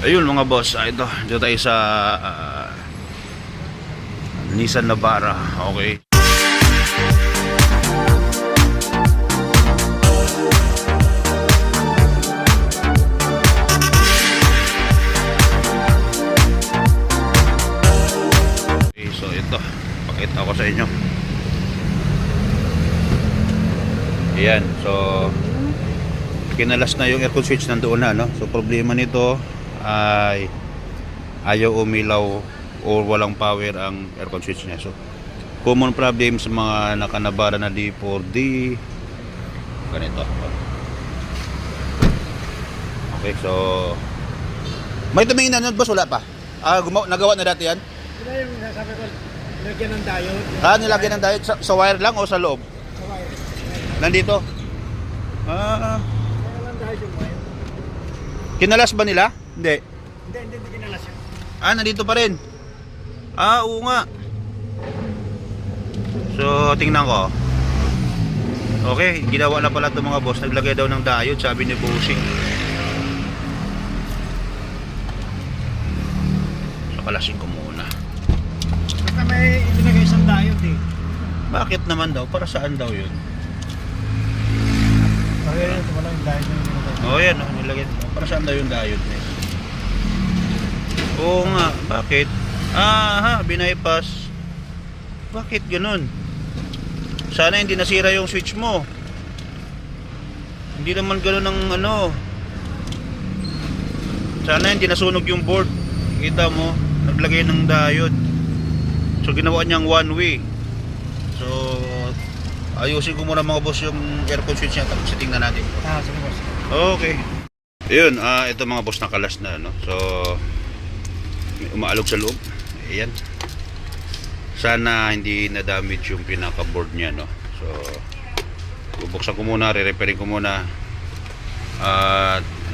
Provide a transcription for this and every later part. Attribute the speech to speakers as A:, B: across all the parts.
A: Ayun mga boss, ito tayo sa Nissan Navara. Okay. Okay, so ito, pakita ko sa inyo. Ayan, so kinalas na yung aircon switch, nandoon na, no? So problema nito ay ayaw umilaw o walang power ang aircon switch niya. So common problem sa mga nakanabara na D4D, ganito. Okay, so may tumingin na nun boss, wala pa? Nagawa na dati yan?
B: Sila yung sabi ko, nilagyan ng diode.
A: Nilagyan ng diode sa wire lang o sa loob?
B: Sa wire.
A: Nandito?
B: Kaya lang diode yung wire.
A: Kinalas ba nila? Hindi.
B: Hindi kinalas yun.
A: Nandito pa rin. Oo nga. So, tingnan ko. Okay, ginawa na pala itong mga boss. Naglagay daw ng diode, sabi ni Bossing. So, kalasin ko muna.
B: Basta may itinagay isang diode eh.
A: Bakit naman daw? Para saan daw yun?
B: Kaya ito wala yung diode yung nilagay.
A: Oh, yan. Nilagay. Para saan daw yung diode na yun? Oo nga. Bakit? Binaypass. Bakit ganun? Sana hindi nasira yung switch mo. Hindi naman ganun ang ano. Sana hindi nasunog yung board. Kita mo, naglagay ng diode. So ginawa niyang one way. So ayusin ko muna mga boss yung aircon switch niya, tapos tingnan natin.
B: Sige boss.
A: Okay. Ayun, ito mga boss, nakalas na, no? So may umaalog sa loob. Ayan. Sana hindi na-damage yung pinaka-board niya, no? So bubuksan ko muna, re-repairing ko muna.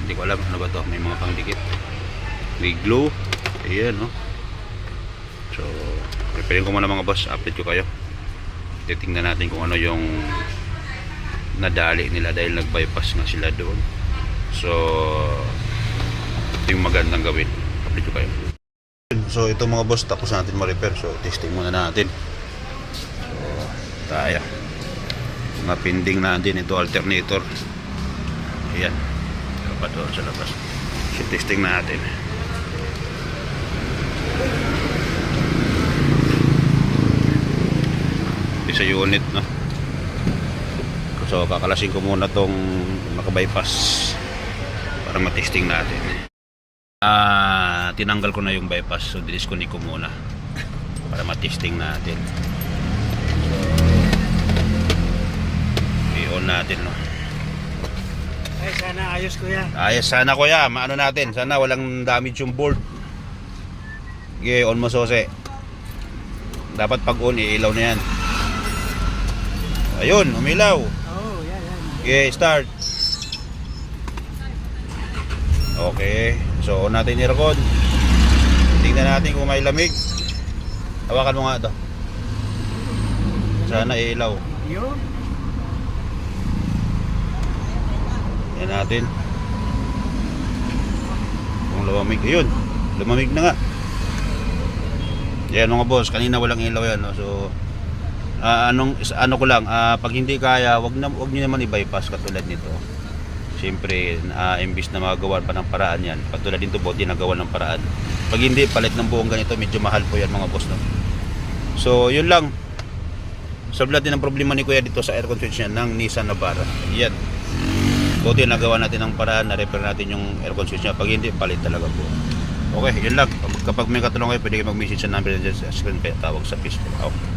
A: Hindi ko alam ano ba to, may mga pangdikit. May glue. Ayan, no? So repairing ko muna mga boss, update ko kayo. Titingnan natin kung ano yung nadali nila dahil nag-bypass nga sila doon. So ito yung magandang gawin. Update ko kayo. So ito mga boss, tapos natin ma-repair. So testing muna natin. So tayo, mapinding natin ito alternator. Ayan, dapat doon sa labas. So testing natin. Ito sa unit, no? So kakalasin ko muna tong maka-bypass para matesting natin. Tinanggal ko na yung bypass, so disconnect ko muna para matesting natin. So i-on natin, no?
B: Ay, sana ayos kuya.
A: Ayos, sana kuya, maano natin, sana walang damage yung board. Okay, on mo sose. Dapat pag on, iilaw na yan. Ayun, umilaw.
B: Oo, yan.
A: Okay, start. Okay, so on natin yung aircon. Tingnan natin kung may lamig. Hawakan mo nga ito. Sana ilaw.
B: Yun.
A: Yan natin. Kung lumamig, ayun, lumamig na nga. Yan mga boss, kanina walang ilaw yan, no? So ano ko lang, pag hindi kaya, wag niyo naman i-bypass katulad nito. Siyempre, imbis na magawa pa ng paraan yan, katulad dito po, ginagawa ng paraan. Pag hindi, palit ng buong ganito, medyo mahal po yan mga boss, no? So yun lang. Solve natin ang problema ni kuya dito sa aircon switch niya ng Nissan Navara. Yan, buti nagawa natin ng paraan, na-repair natin yung aircon switch niya. Pag hindi, palit talaga po. Okay, yun lang. Kapag may katulong kayo, pwede kayo mag-message sa number dyan sa screen, tawag sa Facebook. Okay.